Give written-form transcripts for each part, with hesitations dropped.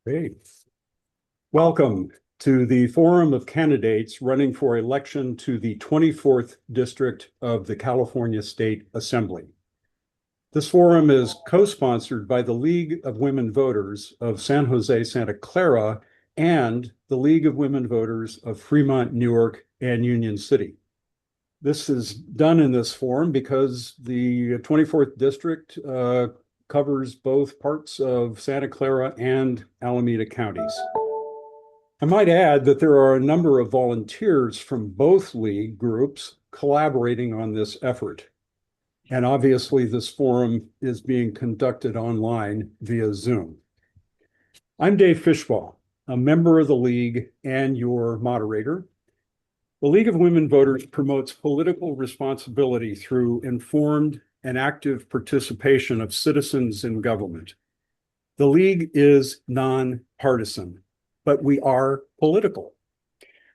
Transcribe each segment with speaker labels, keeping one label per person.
Speaker 1: Great. Welcome to the Forum of Candidates running for election to the 24th District of the California State Assembly. This forum is co-sponsored by the League of Women Voters of San Jose, Santa Clara, and the League of Women Voters of Fremont, Newark, and Union City. This is done in this forum because the 24th District covers both parts of Santa Clara and Alameda counties. I might add that there are a number of volunteers from both league groups collaborating on this effort. And obviously, this forum is being conducted online via Zoom. I'm Dave Fishbaugh, a member of the league and your moderator. The League of Women Voters promotes political responsibility through informed and active participation of citizens in government. The League is nonpartisan, but we are political.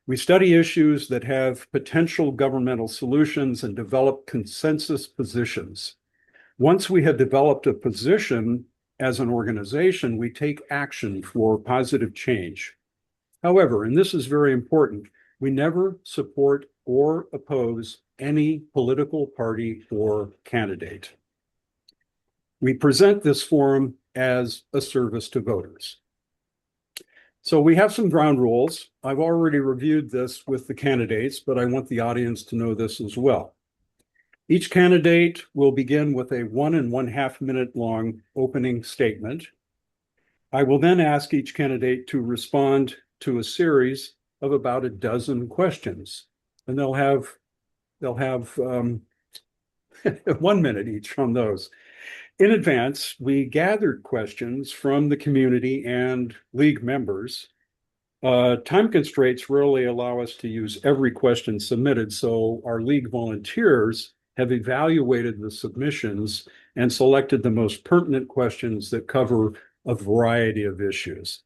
Speaker 1: We study issues that have potential governmental solutions and develop consensus positions. Once we have developed a position as an organization, we take action for positive change. However, and this is very important, we never support or oppose any political party or candidate. We present this forum as a service to voters. So we have some ground rules. I've already reviewed this with the candidates, but I want the audience to know this as well. Each candidate will begin with a 1.5 minute long opening statement. I will then ask each candidate to respond to a series of about a dozen questions, and they'll have 1 minute each on those. In advance, we gathered questions from the community and league members. Time constraints rarely allow us to use every question submitted, so our league volunteers have evaluated the submissions and selected the most pertinent questions that cover a variety of issues.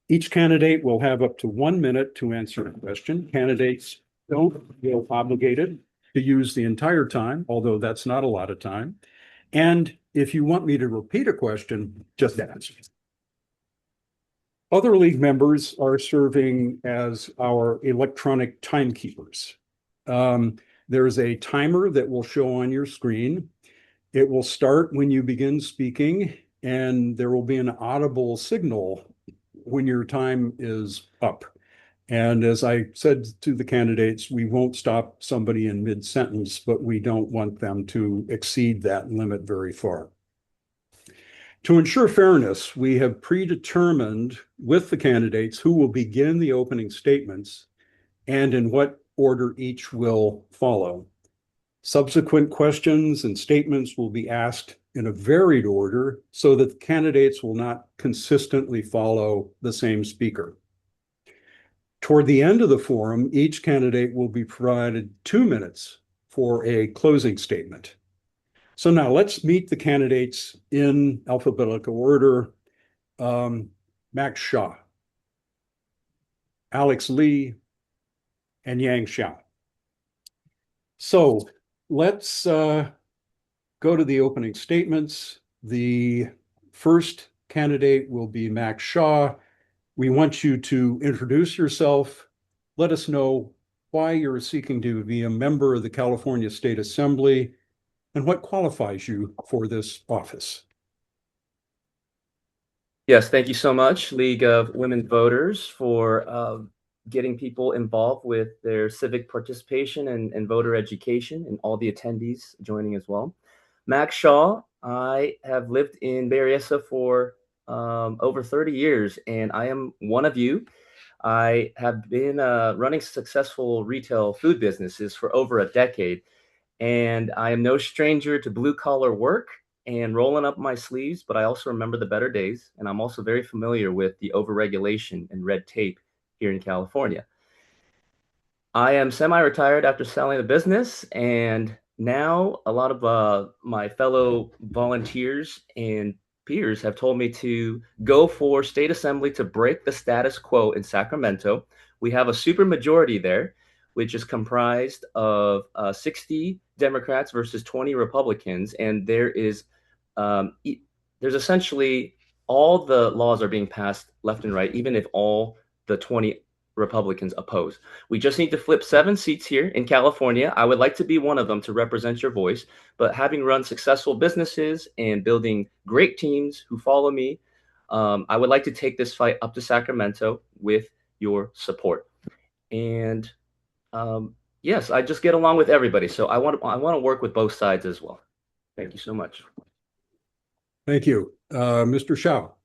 Speaker 1: Each candidate will have up to 1 minute to answer a question. Candidates don't feel obligated to use the entire time, although that's not a lot of time. And if you want me to repeat a question, just ask. Other league members are serving as our electronic timekeepers. There's a timer that will show on your screen. It will start when you begin speaking, and there will be an audible signal when your time is up. And as I said to the candidates, we won't stop somebody in mid-sentence, but we don't want them to exceed that limit very far. To ensure fairness, we have predetermined with the candidates who will begin the opening statements and in what order each will follow. Subsequent questions and statements will be asked in a varied order so that the candidates will not consistently follow the same speaker. Toward the end of the forum, each candidate will be provided 2 minutes for a closing statement. So now let's meet the candidates in alphabetical order. Max Hsia, Alex Lee, and Yang Xiao. So let's go to the opening statements. The first candidate will be Max Hsia. We want you to introduce yourself. Let us know why you're seeking to be a member of the California State Assembly and what qualifies you for this office.
Speaker 2: Yes, thank you so much, League of Women Voters, for getting people involved with their civic participation and voter education, and all the attendees joining as well. Max Hsia, I have lived in Bay Area for over 30 years, and I am one of you. I have been running successful retail food businesses for over a decade, and I am no stranger to blue-collar work and rolling up my sleeves, but I also remember the better days, and I'm also very familiar with the overregulation and red tape here in California. I am semi-retired after selling the business, and now a lot of my fellow volunteers and peers have told me to go for state assembly to break the status quo in Sacramento. We have a supermajority there, which is comprised of 60 Democrats versus 20 Republicans, and there's essentially all the laws are being passed left and right, even if all the 20 Republicans oppose. We just need to flip 7 seats here in California. I would like to be one of them to represent your voice, but having run successful businesses and building great teams who follow me, I would like to take this fight up to Sacramento with your support. And yes, I just get along with everybody, so I want to work with both sides as well. Thank you so much.
Speaker 1: Thank you. Mr. Shao.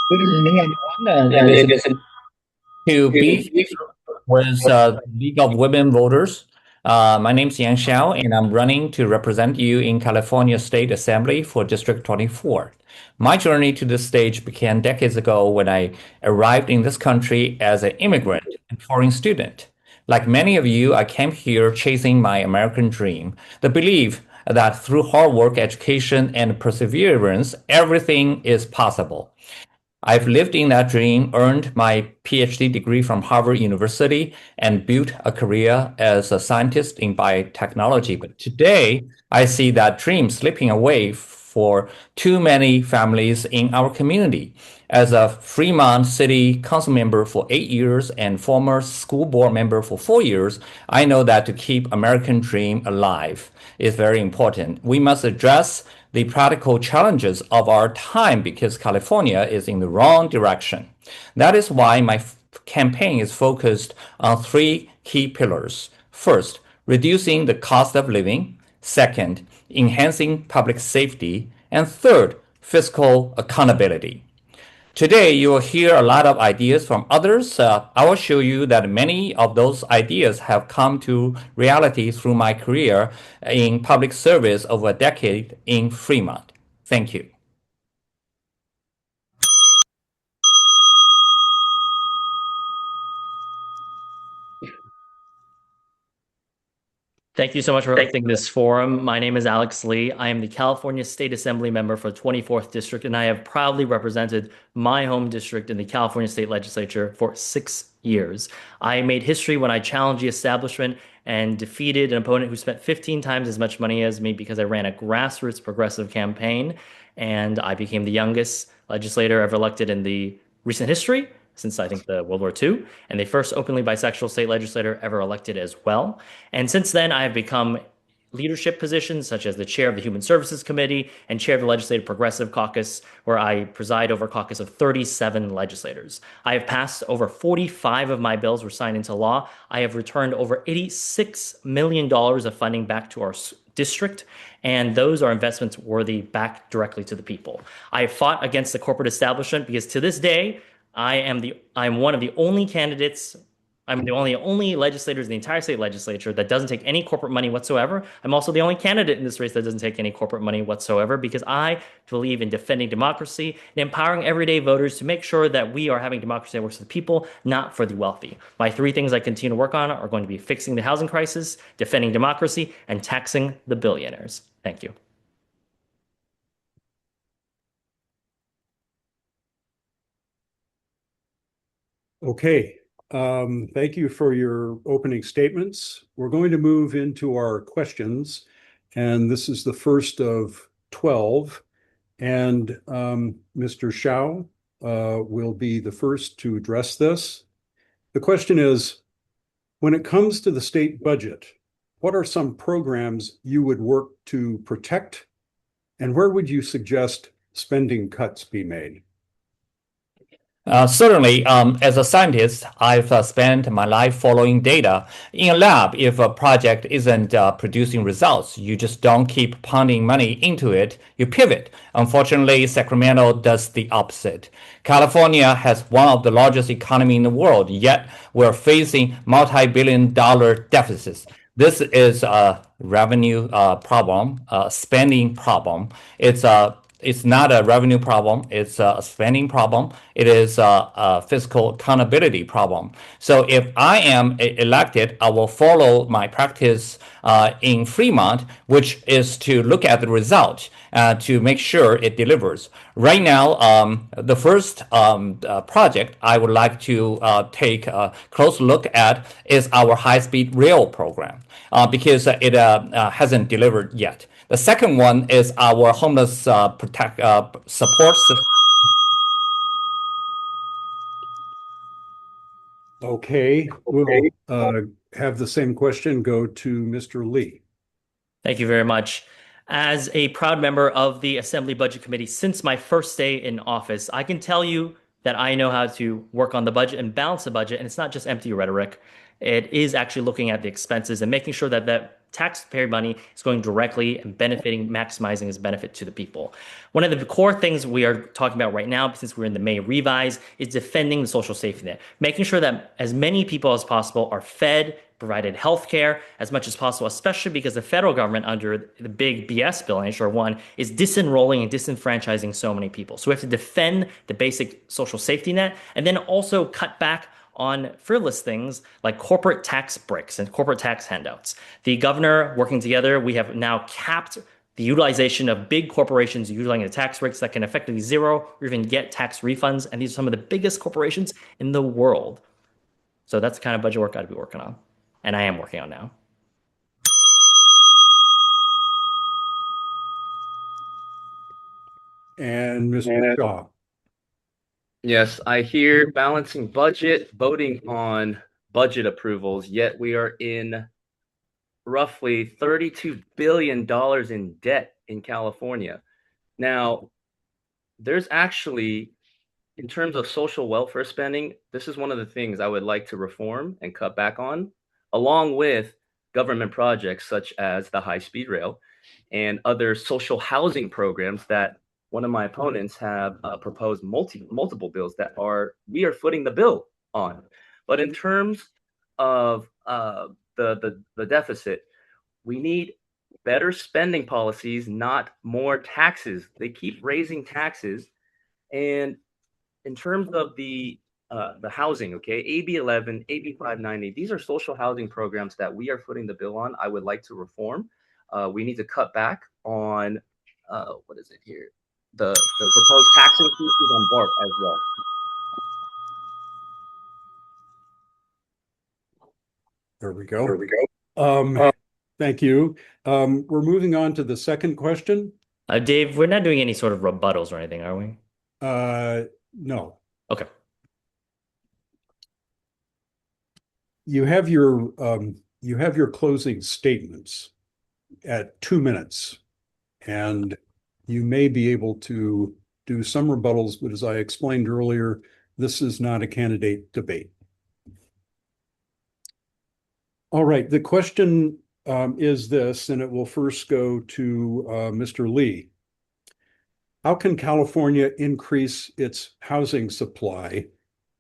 Speaker 3: Good evening, everyone. It is to be here with League of Women Voters. My name is Shao, and I'm running to represent you in California State Assembly for District 24. My journey to this stage began decades ago when I arrived in this country as an immigrant and foreign student. Like many of you, I came here chasing my American dream, the belief that through hard work, education, and perseverance, everything is possible. I've lived in that dream, earned my PhD degree from Harvard University, and built a career as a scientist in biotechnology. But today, I see that dream slipping away for too many families in our community. As a Fremont City Council member for 8 years and former school board member for 4 years, I know that to keep American dream alive is very important. We must address the practical challenges of our time because California is in the wrong direction. That is why my campaign is focused on 3 key pillars. First, reducing the cost of living. Second, enhancing public safety. And third, fiscal accountability. Today, you will hear a lot of ideas from others. I will show you that many of those ideas have come to reality through my career in public service over a decade in Fremont. Thank you.
Speaker 4: Thank you so much for hosting this forum. My name is Alex Lee. I am the California State Assembly member for 24th District, and I have proudly represented my home district in the California State Legislature for 6 years. I made history when I challenged the establishment and defeated an opponent who spent 15 times as much money as me because I ran a grassroots progressive campaign, and I became the youngest legislator ever elected in the recent history since I think the World War II, and the first openly bisexual state legislator ever elected as well. And since then, I have become leadership positions such as the chair of the Human Services Committee and chair of the Legislative Progressive Caucus, where I preside over a caucus of 37 legislators. I have passed over 45 of my bills were signed into law. I have returned over $86 million of funding back to our district, and those are investments worthy back directly to the people. I have fought against the corporate establishment because to this day, I'm one of the only candidates. I'm the only legislators in the entire state legislature that doesn't take any corporate money whatsoever. I'm also the only candidate in this race that doesn't take any corporate money whatsoever because I believe in defending democracy and empowering everyday voters to make sure that we are having democracy that works for the people, not for the wealthy. My 3 things I continue to work on are going to be fixing the housing crisis, defending democracy, and taxing the billionaires. Thank you.
Speaker 1: Okay. Thank you for your opening statements. We're going to move into our questions, and this is the first of 12. And Mr. Shao will be the first to address this. The question is, when it comes to the state budget, what are some programs you would work to protect, and where would you suggest spending cuts be made?
Speaker 3: Certainly, as a scientist, I've spent my life following data. In a lab, if a project isn't producing results, you just don't keep pounding money into it, you pivot. Unfortunately, Sacramento does the opposite. California has one of the largest economies in the world, yet we're facing multi-billion-dollar deficits. This is a revenue problem, a spending problem. It's not a revenue problem. It's a spending problem. It is a fiscal accountability problem. So if I am elected, I will follow my practice in Fremont, which is to look at the result to make sure it delivers. Right now, the first project I would like to take a close look at is our high-speed rail program because it hasn't delivered yet. The second one is our homeless support system.
Speaker 1: Okay, we'll have the same question go to Mr. Lee.
Speaker 4: Thank you very much. As a proud member of the Assembly Budget Committee since my first day in office, I can tell you that I know how to work on the budget and balance the budget, and it's not just empty rhetoric. It is actually looking at the expenses and making sure that that taxpayer money is going directly and benefiting, maximizing its benefit to the people. One of the core things we are talking about right now, since we're in the May revise, is defending the social safety net, making sure that as many people as possible are fed, provided health care as much as possible, especially because the federal government under the big BS bill, HR 1, is disenrolling and disenfranchising so many people. So we have to defend the basic social safety net and then also cut back on frivolous things like corporate tax breaks and corporate tax handouts. The governor working together, we have now capped the utilization of big corporations utilizing the tax breaks that can effectively zero or even get tax refunds. And these are some of the biggest corporations in the world. So that's the kind of budget work I'd be working on. And I am working on now.
Speaker 1: And Mr. Shaw.
Speaker 2: Yes, I hear balancing budget, voting on budget approvals, yet we are in roughly $32 billion in debt in California. Now, there's actually, in terms of social welfare spending, this is one of the things I would like to reform and cut back on, along with government projects such as the high-speed rail and other social housing programs that one of my opponents have proposed multiple bills that we are footing the bill on. But in terms of the deficit, we need better spending policies, not more taxes. They keep raising taxes. And in terms of the housing, okay, AB 11, AB 590, these are social housing programs that we are footing the bill on. I would like to reform. We need to cut back on what is it here? The proposed tax increases on BARP as well.
Speaker 1: There we go. Thank you. We're moving on to the second question.
Speaker 4: Dave, we're not doing any sort of rebuttals or anything, are we?
Speaker 1: No.
Speaker 4: Okay.
Speaker 1: You have your closing statements at 2 minutes, and you may be able to do some rebuttals, but as I explained earlier, this is not a candidate debate. All right, the question is this, and it will first go to Mr. Lee. How can California increase its housing supply,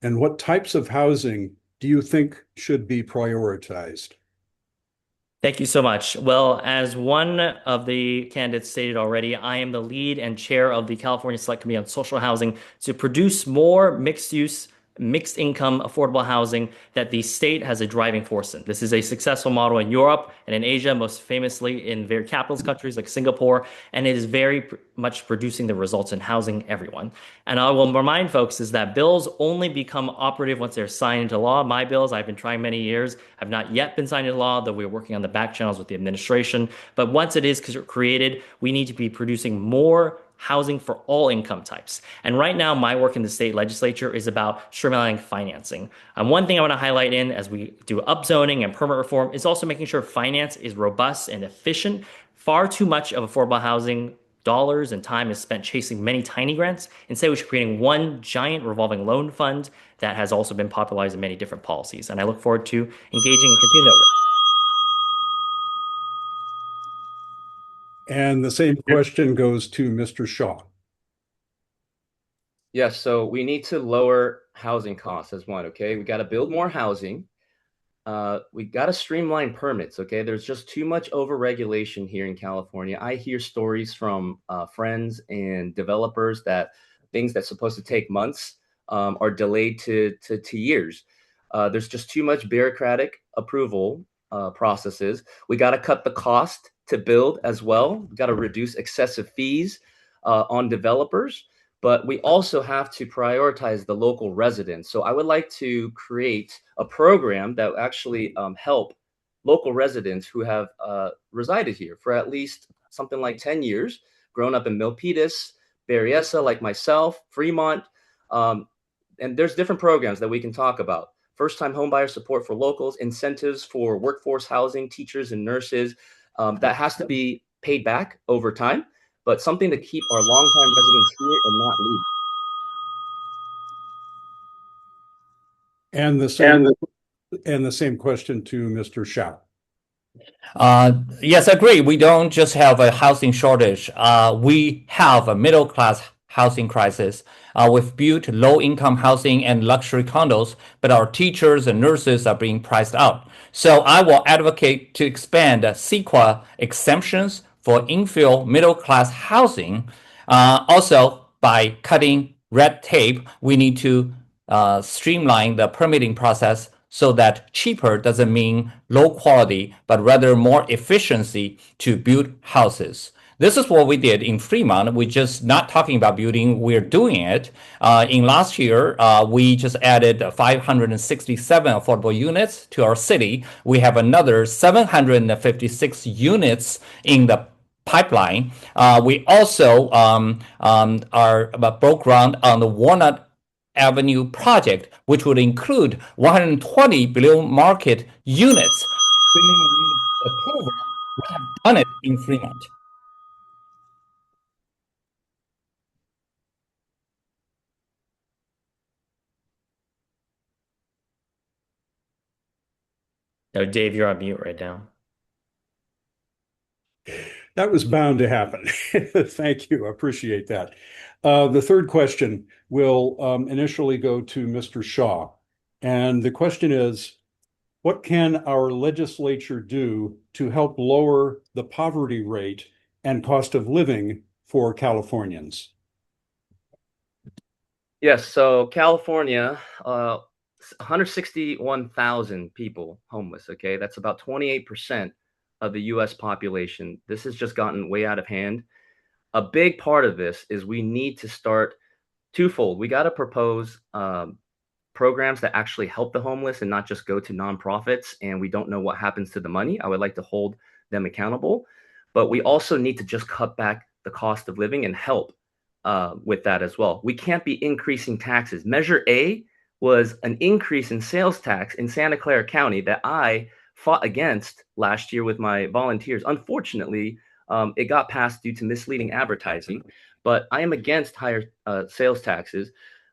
Speaker 1: and what types of housing do you think should be prioritized?
Speaker 4: Thank you so much. Well, as one of the candidates stated already, I am the lead and chair of the California Select Committee on Social Housing to produce more mixed use, mixed income, affordable housing that the state has a driving force in. This is a successful model in Europe and in Asia, most famously in very capitalist countries like Singapore, and it is very much producing the results in housing everyone. And I will remind folks is that bills only become operative once they're signed into law. My bills, I've been trying many years, have not yet been signed into law, though we're working on the back channels with the administration. But once it is created, we need to be producing more housing for all income types. And right now, my work in the state legislature is about streamlining financing. And one thing I want to highlight in as we do upzoning and permit reform is also making sure finance is robust and efficient. Far too much of affordable housing dollars and time is spent chasing many tiny grants. Instead, we should be creating one giant revolving loan fund that has also been popularized in many different policies. And I look forward to engaging and continuing that work.
Speaker 1: And the same question goes to Mr. Shaw.
Speaker 2: Yes, so we need to lower housing costs as one, okay? We got to build more housing. We got to streamline permits, okay? There's just too much overregulation here in California. I hear stories from friends and developers that things that's supposed to take months are delayed to years. There's just too much bureaucratic approval processes. We got to cut the cost to build as well. We got to reduce excessive fees on developers, but we also have to prioritize the local residents. So I would like to create a program that actually help local residents who have resided here for at least something like 10 years, grown up in Milpitas, Berryessa, like myself, Fremont. And there's different programs that we can talk about. First-time homebuyer support for locals, incentives for workforce housing, teachers and nurses. That has to be paid back over time, but something to keep our longtime residents here and not leave.
Speaker 1: And the same question to Mr. Shao.
Speaker 3: Yes, I agree. We don't just have a housing shortage. We have a middle-class housing crisis. We've built low-income housing and luxury condos, but our teachers and nurses are being priced out. So I will advocate to expand CEQA exemptions for infill middle-class housing. Also, by cutting red tape, we need to streamline the permitting process so that cheaper doesn't mean low quality, but rather more efficiency to build houses. This is what we did in Fremont. We're just not talking about building, we're doing it. In last year, we just added 567 affordable units to our city. We have another 756 units in the pipeline. We also broke ground on the Walnut Avenue project, which would include 120 below market units. Approval, we have done it in Fremont.
Speaker 4: No, Dave, you're on mute right now.
Speaker 1: That was bound to happen. Thank you. I appreciate that. The third question will initially go to Mr. Shaw. And the question is, what can our legislature do to help lower the poverty rate and cost of living for Californians?
Speaker 2: Yes, so California, 161,000 people homeless, okay? That's about 28% of the US population. This has just gotten way out of hand. A big part of this is we need to start twofold. We got to propose programs that actually help the homeless and not just go to nonprofits, and we don't know what happens to the money. I would like to hold them accountable, but we also need to just cut back the cost of living and help with that as well. We can't be increasing taxes. Measure A was an increase in sales tax in Santa Clara County that I fought against last year with my volunteers. Unfortunately, it got passed due to misleading advertising, but I am against higher sales taxes.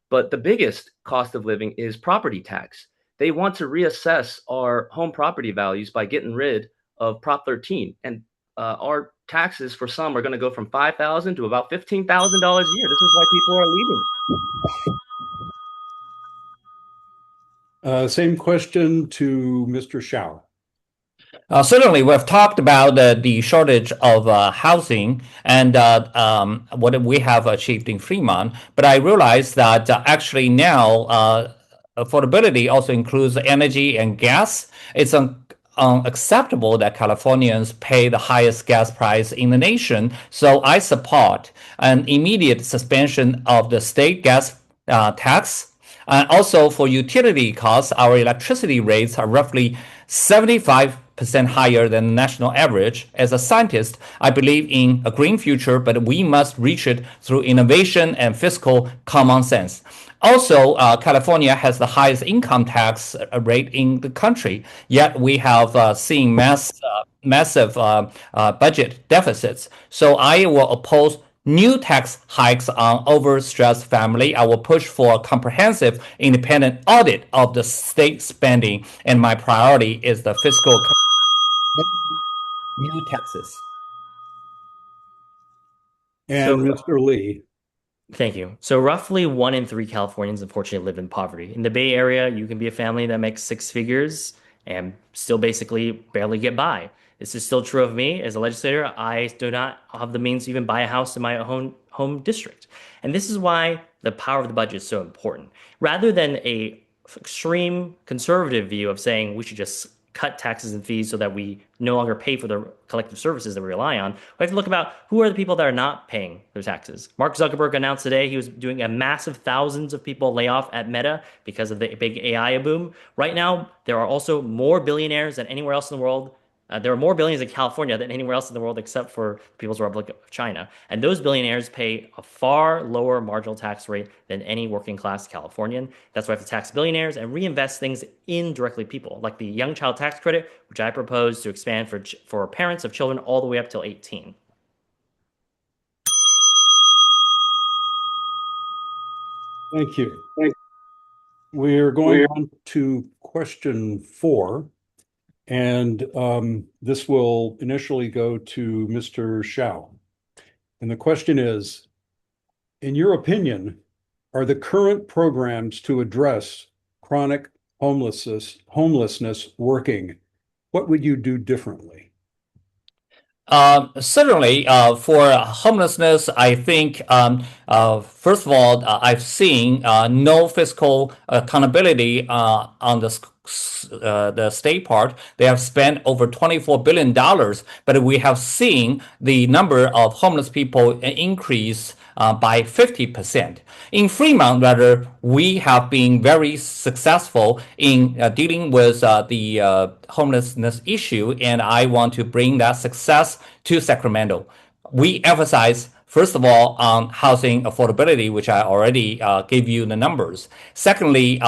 Speaker 2: But the biggest cost of living is property tax. They want to reassess our home property values by getting rid of Prop 13. And our taxes for some are going to go from $5,000 to about $15,000 a year. This is why people are leaving.
Speaker 1: Same question to Mr. Shao.
Speaker 3: Certainly, we've talked about the shortage of housing and what we have achieved in Fremont, but I realize that actually now affordability also includes energy and gas. It's unacceptable that Californians pay the highest gas price in the nation, so I support an immediate suspension of the state gas tax. And also for utility costs, our electricity rates are roughly 75% higher than the national average. As a scientist, I believe in a green future, but we must reach it through innovation and fiscal common sense. Also, California has the highest income tax rate in the country, yet we have seen massive budget deficits. So I will oppose new tax hikes on overstressed family. I will push for a comprehensive independent audit of the state spending, and my priority is the fiscal new taxes.
Speaker 1: And Mr. Lee.
Speaker 4: Thank you. So roughly 1 in 3 Californians unfortunately live in poverty. In the Bay Area, you can be a family that makes 6 figures and still basically barely get by. This is still true of me as a legislator. I do not have the means to even buy a house in my own home district. And this is why the power of the budget is so important. Rather than a extreme conservative view of saying we should just cut taxes and fees so that we no longer pay for the collective services that we rely on, we have to look about who are the people that are not paying their taxes. Mark Zuckerberg announced today he was doing a massive thousands of people layoff at Meta because of the big AI boom. Right now, there are also more billionaires than anywhere else in the world There are more billionaires in California than anywhere else in the world except for People's Republic of China. And those billionaires pay a far lower marginal tax rate than any working class Californian. That's why we have to tax billionaires and reinvest things in directly people, like the young child tax credit, which I propose to expand for parents of children all the way up till 18.
Speaker 1: Thank you. We're going on to question 4, and this will initially go to Mr. Shao. And the question is, in your opinion, are the current programs to address chronic homelessness working? What would you do differently?
Speaker 3: Certainly, for homelessness, I think, first of all, I've seen no fiscal accountability on the state part. They have spent over $24 billion, but we have seen the number of homeless people increase by 50%. In Fremont, rather, we have been very successful in dealing with the homelessness issue, and I want to bring that success to Sacramento. We emphasize, first of all, on housing affordability, which I already gave you the numbers. Secondly,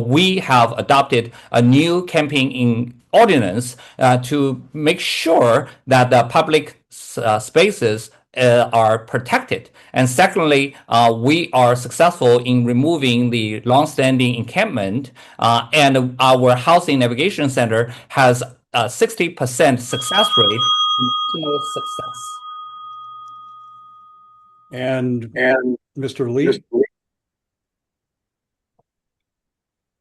Speaker 3: we have adopted a new campaign ordinance to make sure that the public spaces are protected. And secondly, we are successful in removing the long-standing encampment, and our housing navigation center has a 60% success rate. National success.
Speaker 1: And Mr. Lee?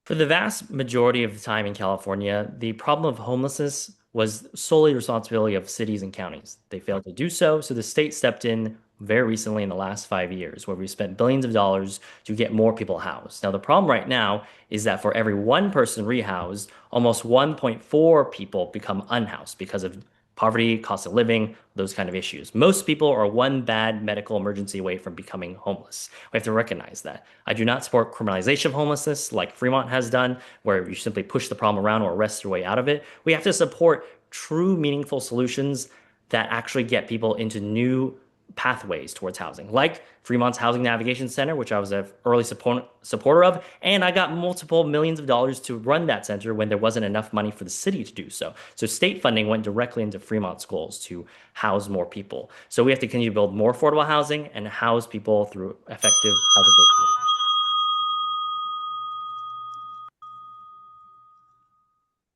Speaker 4: For the vast majority of the time in California, the problem of homelessness was solely the responsibility of cities and counties. They failed to do so, so the state stepped in very recently in the last 5 years, where we spent billions of dollars to get more people housed. Now, the problem right now is that for every one person rehoused, almost 1.4 people become unhoused because of poverty, cost of living, those kind of issues. Most people are one bad medical emergency away from becoming homeless. We have to recognize that. I do not support criminalization of homelessness like Fremont has done, where you simply push the problem around or arrest your way out of it. We have to support true, meaningful solutions that actually get people into new pathways towards housing, like Fremont's Housing Navigation Center, which I was an early supporter of, and I got multiple millions of dollars to run that center when there wasn't enough money for the city to do so. So state funding went directly into Fremont's goals to house more people. So we have to continue to build more affordable housing and house people through effective housing policy.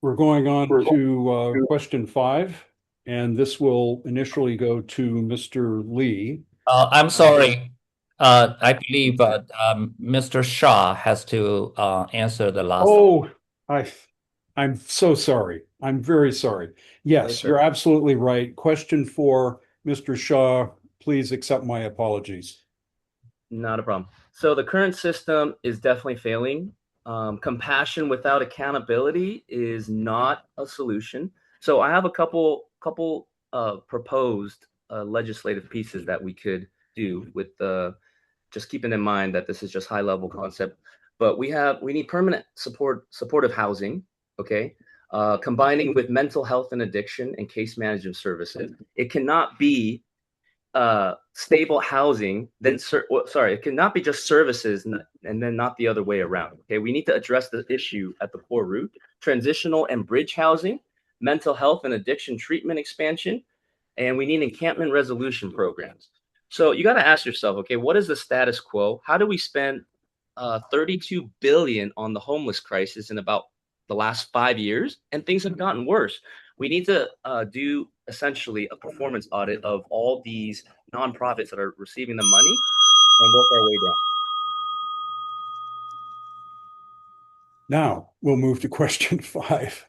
Speaker 1: We're going on to question 5, and this will initially go to Mr. Lee.
Speaker 3: I'm sorry. I believe Mr. Shaw has to answer the last.
Speaker 1: Oh, I'm so sorry. I'm very sorry. Yes, you're absolutely right. Question 4, Mr. Shaw, please accept my apologies.
Speaker 2: Not a problem. So the current system is definitely failing. Compassion without accountability is not a solution. So I have a couple proposed legislative pieces that we could do with just keeping in mind that this is just high level concept. But we need permanent supportive housing, okay, combining with mental health and addiction and case management services. It cannot be stable housing, then it cannot be just services and then not the other way around. Okay, we need to address the issue at the core root. Transitional and bridge housing, mental health and addiction treatment expansion, and we need encampment resolution programs. So you got to ask yourself, okay, what is the status quo? How do we spend $32 billion on the homeless crisis in about the last 5 years, and things have gotten worse? We need to do essentially a performance audit of all these nonprofits that are receiving the money and work our way down.
Speaker 1: Now we'll move to question 5.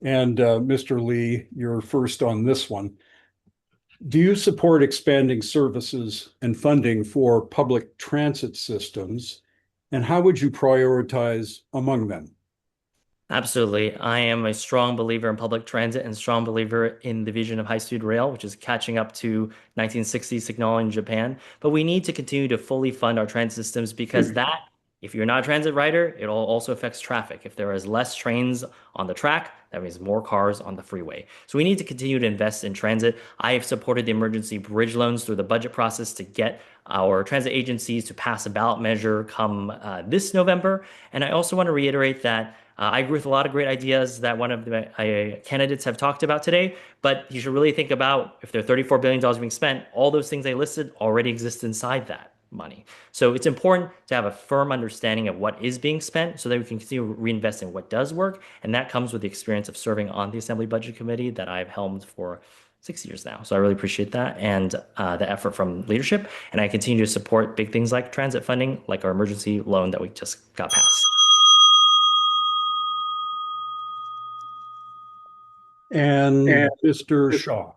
Speaker 1: And Mr. Lee, you're first on this one. Do you support expanding services and funding for public transit systems? And how would you prioritize among them?
Speaker 4: Absolutely. I am a strong believer in public transit and strong believer in the vision of high-speed rail, which is catching up to 1960s technology in Japan. But we need to continue to fully fund our transit systems because that If you're not a transit rider, it also affects traffic. If there is less trains on the track, that means more cars on the freeway. So we need to continue to invest in transit. I have supported the emergency bridge loans through the budget process to get our transit agencies to pass a ballot measure come this November. And I also want to reiterate that I agree with a lot of great ideas that one of the candidates have talked about today, but you should really think about if there are $34 billion being spent, all those things I listed already exist inside that money. So it's important to have a firm understanding of what is being spent so that we can continue reinvesting what does work. And that comes with the experience of serving on the Assembly Budget Committee that I've helmed for 6 years now. So I really appreciate that and the effort from leadership. And I continue to support big things like transit funding, like our emergency loan that we just got passed.
Speaker 1: And Mr. Shaw.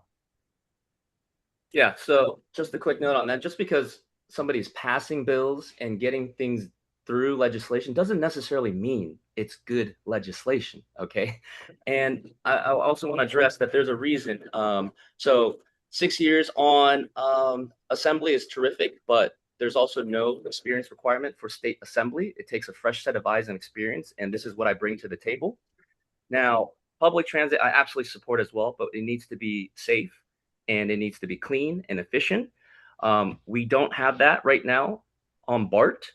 Speaker 2: Yeah, so just a quick note on that. Just because somebody's passing bills and getting things through legislation doesn't necessarily mean it's good legislation, okay? And I also want to address that there's a reason. So 6 years on assembly is terrific, but there's also no experience requirement for state assembly. It takes a fresh set of eyes and experience, and this is what I bring to the table. Now, public transit, I absolutely support as well, but it needs to be safe and it needs to be clean and efficient. We don't have that right now on BART,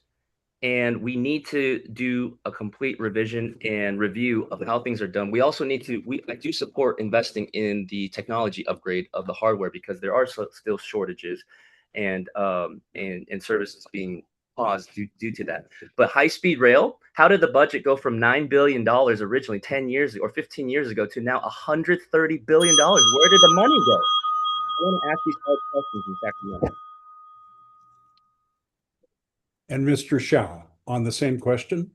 Speaker 2: and we need to do a complete revision and review of how things are done. We also need to, I do support investing in the technology upgrade of the hardware because there are still shortages and services being paused due to that. But high-speed rail, how did the budget go from $9 billion originally 10 years or 15 years ago to now $130 billion? Where did the money go? I want to ask these hard questions in Sacramento.
Speaker 1: And Mr. Shao, on the same question?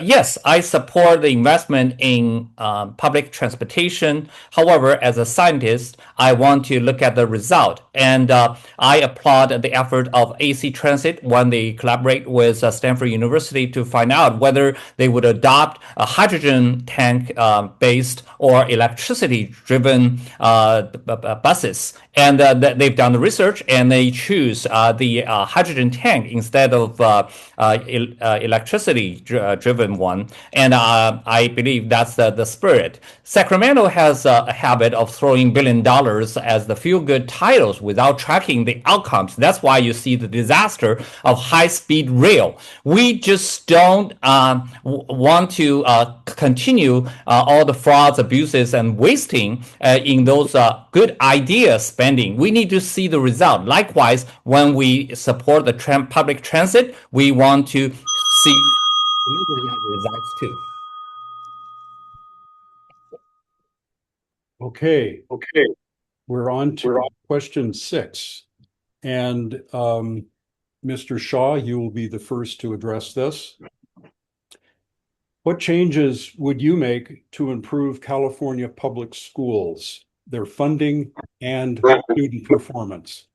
Speaker 3: Yes, I support the investment in public transportation. However, as a scientist, I want to look at the result. And I applaud the effort of AC Transit when they collaborate with Stanford University to find out whether they would adopt a hydrogen tank based or electricity driven buses. And they've done the research and they choose the hydrogen tank instead of electricity driven one, and I believe that's the spirit. Sacramento has a habit of throwing $1 billion as the feel-good titles without tracking the outcomes. That's why you see the disaster of high-speed rail. We just don't want to continue all the frauds, abuses, and wasting in those good idea spending. We need to see the result. Likewise, when we support the public transit, we want to see results too.
Speaker 1: Okay. We're on to question 6. And Mr. Shaw, you will be the first to address this. What changes would you make to improve California public schools, their funding and student performance?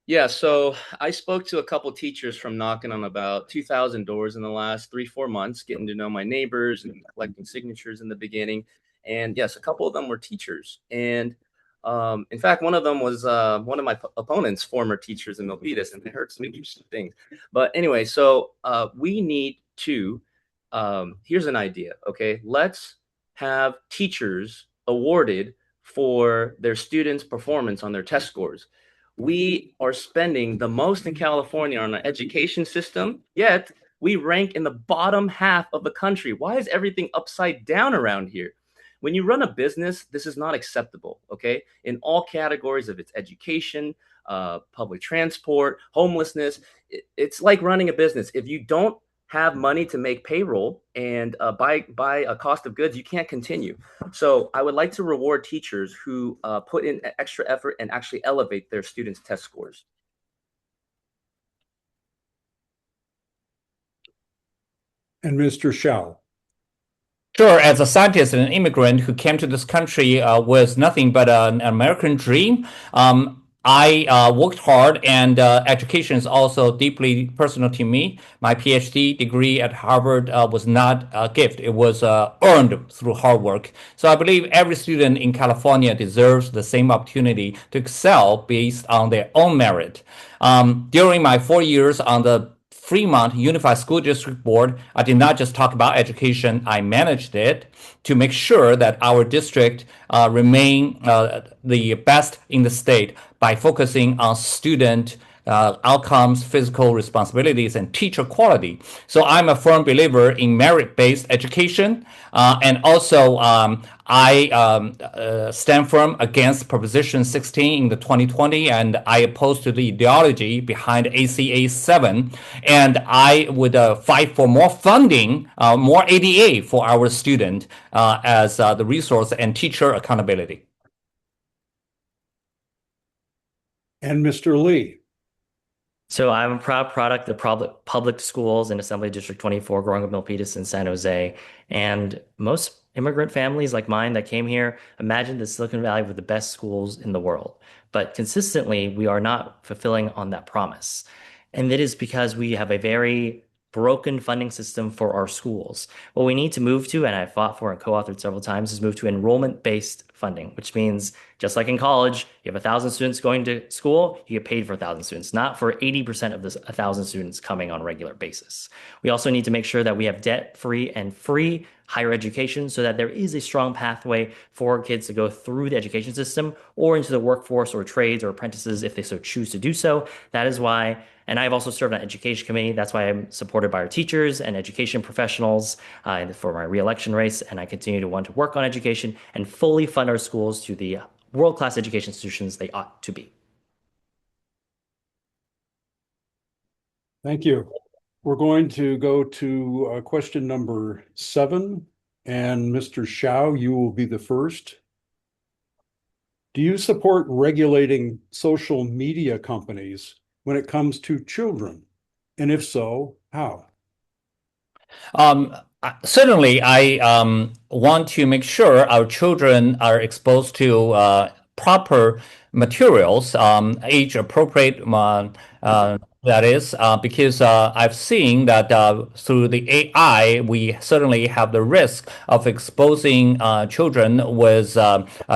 Speaker 2: Yeah, so I spoke to a couple teachers from knocking on about 2,000 doors in the last 3-4 months, getting to know my neighbors and collecting signatures in the beginning. And yes, a couple of them were teachers. And in fact, one of them was one of my opponent's former teachers in Milpitas, and I heard some interesting things. But anyway, so we need to, here's an idea, okay? Let's have teachers awarded for their students' performance on their test scores. We are spending the most in California on our education system, yet we rank in the bottom half of the country. Why is everything upside down around here? When you run a business, this is not acceptable, okay? In all categories of its education, public transport, homelessness, it's like running a business. If you don't have money to make payroll and buy a cost of goods, you can't continue. So I would like to reward teachers who put in extra effort and actually elevate their students' test scores.
Speaker 1: And Mr. Shao.
Speaker 3: Sure, as a scientist and an immigrant who came to this country with nothing but an American dream, I worked hard, and education is also deeply personal to me. My PhD degree at Harvard was not a gift. It was earned through hard work. So I believe every student in California deserves the same opportunity to excel based on their own merit. During my 4 years on the Fremont Unified School District Board, I did not just talk about education, I managed it to make sure that our district remain the best in the state by focusing on student outcomes, physical responsibilities, and teacher quality. So I'm a firm believer in merit-based education, and also I stand firm against Proposition 16 in the 2020, and I oppose to the ideology behind ACA 7, and I would fight for more funding, more ADA for our student as the resource and teacher accountability.
Speaker 1: And Mr. Lee.
Speaker 4: So I'm a proud product of public schools in Assembly District 24, growing up in Milpitas in San Jose. And most immigrant families like mine that came here imagined the Silicon Valley with the best schools in the world. But consistently, we are not fulfilling on that promise. And that is because we have a very broken funding system for our schools. What we need to move to, and I fought for and co-authored several times, is move to enrollment-based funding, which means just like in college, you have 1,000 students going to school, you get paid for 1,000 students, not for 80% of this 1,000 students coming on a regular basis. We also need to make sure that we have debt-free and free higher education so that there is a strong pathway for kids to go through the education system or into the workforce or trades or apprentices if they so choose to do so. That is why, and I've also served on education committee. That's why I'm supported by our teachers and education professionals for my reelection race. And I continue to want to work on education and fully fund our schools to the world-class education institutions they ought to be.
Speaker 1: Thank you. We're going to go to question number 7. And Mr. Shao, you will be the first. Do you support regulating social media companies when it comes to children? And if so, how?
Speaker 3: Certainly, I want to make sure our children are exposed to proper materials, age appropriate, that is, because I've seen that through the AI, we certainly have the risk of exposing children with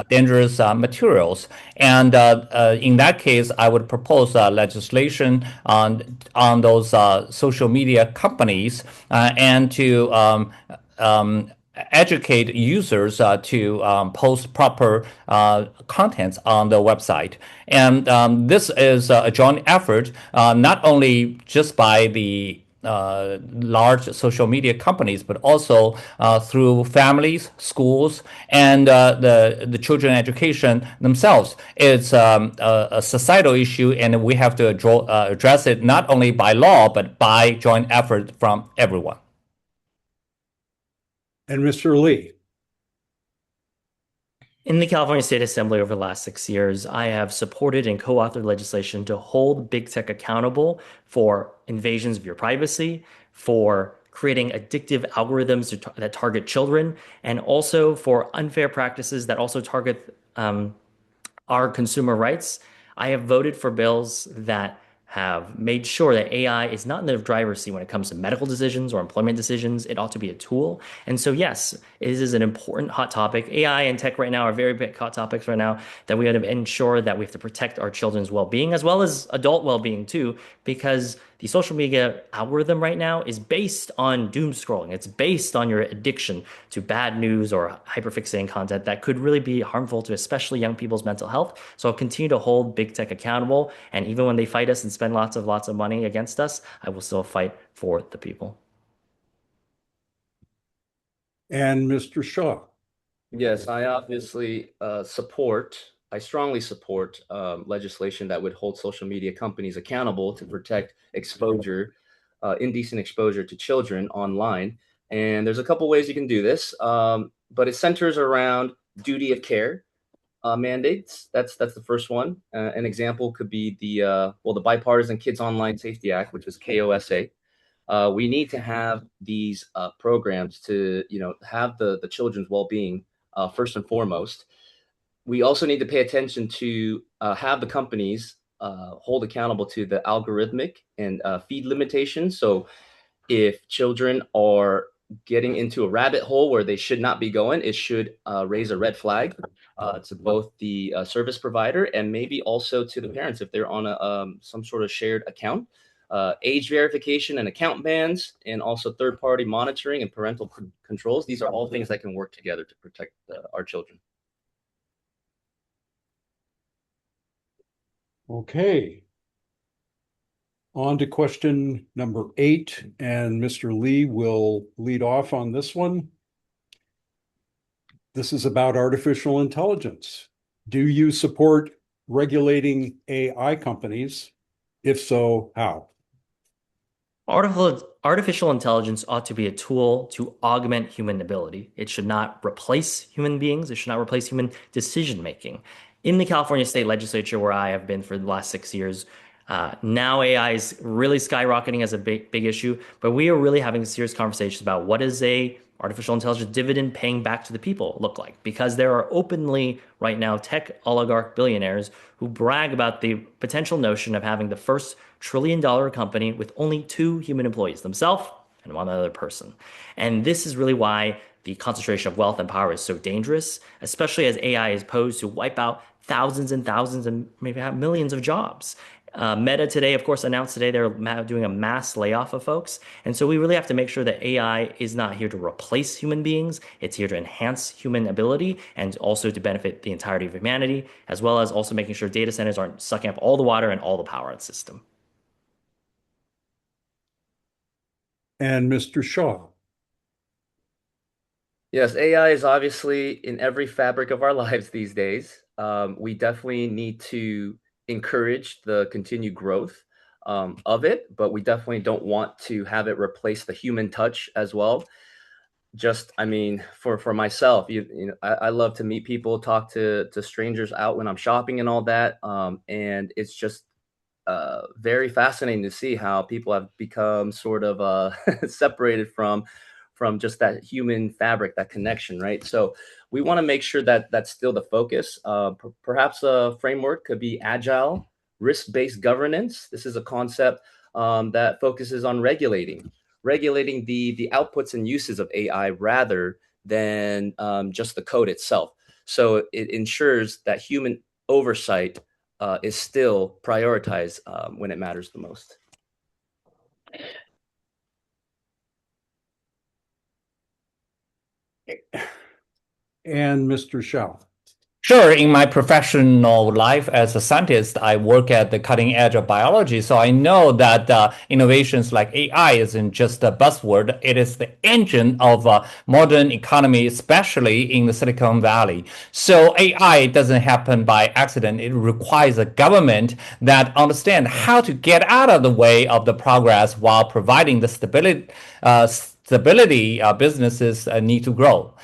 Speaker 3: dangerous materials. And in that case, I would propose legislation on those social media companies and to educate users to post proper contents on the website. And this is a joint effort, not only just by the large social media companies, but also through families, schools, and the children education themselves. It's a societal issue, and we have to address it not only by law, but by joint effort from everyone.
Speaker 1: And Mr. Lee.
Speaker 4: In the California State Assembly over the last 6 years, I have supported and co-authored legislation to hold big tech accountable for invasions of your privacy, for creating addictive algorithms that target children, and also for unfair practices that also target our consumer rights. I have voted for bills that have made sure that AI is not in the driver's seat when it comes to medical decisions or employment decisions. It ought to be a tool. And so, yes, it is an important hot topic. AI and tech right now are very big hot topics right now that we have to ensure that we have to protect our children's well-being as well as adult well-being too, because the social media algorithm right now is based on doom scrolling. It's based on your addiction to bad news or hyperfixating content that could really be harmful to especially young people's mental health. So I'll continue to hold big tech accountable. And even when they fight us and spend lots of money against us, I will still fight for the people.
Speaker 1: And Mr. Shaw.
Speaker 2: Yes, I obviously I strongly support legislation that would hold social media companies accountable to protect exposure, indecent exposure to children online. And there's a couple ways you can do this, but it centers around duty of care mandates. That's the first one. An example could be the Bipartisan Kids Online Safety Act, which is KOSA. We need to have these programs to have the children's well-being first and foremost. We also need to pay attention to have the companies hold accountable to the algorithmic and feed limitations. So if children are getting into a rabbit hole where they should not be going, it should raise a red flag to both the service provider and maybe also to the parents if they're on some sort of shared account. age verification and account bans, and also third-party monitoring and parental controls. These are all things that can work together to protect our children.
Speaker 1: Okay. On to question number 8, and Mr. Lee will lead off on this one. This is about artificial intelligence. Do you support regulating AI companies? If so, how?
Speaker 4: Artificial intelligence ought to be a tool to augment human ability. It should not replace human beings. It should not replace human decision making. In the California State Legislature, where I have been for the last 6 years, now AI is really skyrocketing as a big issue, but we are really having serious conversations about what is a artificial intelligence dividend paying back to the people look like, because there are openly right now tech oligarch billionaires who brag about the potential notion of having the first trillion-dollar company with only 2 human employees, themselves and one other person. And this is really why the concentration of wealth and power is so dangerous, especially as AI is posed to wipe out thousands and thousands and maybe have millions of jobs. Meta today, of course, announced today they're doing a mass layoff of folks. And so we really have to make sure that AI is not here to replace human beings. It's here to enhance human ability and also to benefit the entirety of humanity, as well as also making sure data centers aren't sucking up all the water and all the power in the system.
Speaker 1: And Mr. Shaw.
Speaker 2: Yes, AI is obviously in every fabric of our lives these days. We definitely need to encourage the continued growth of it, but we definitely don't want to have it replace the human touch as well. Just, I mean, for myself, I love to meet people, talk to strangers out when I'm shopping and all that, and it's just very fascinating to see how people have become sort of separated from just that human fabric, that connection, right? So we want to make sure that that's still the focus. Perhaps a framework could be agile, risk-based governance. This is a concept that focuses on regulating the outputs and uses of AI rather than just the code itself. So it ensures that human oversight is still prioritized when it matters the most.
Speaker 1: And Mr. Shao.
Speaker 3: Sure, in my professional life as a scientist, I work at the cutting edge of biology. So I know that innovations like AI isn't just a buzzword. It is the engine of modern economy, especially in the Silicon Valley. So AI doesn't happen by accident. It requires a government that understands how to get out of the way of the progress while providing the stability businesses need to grow.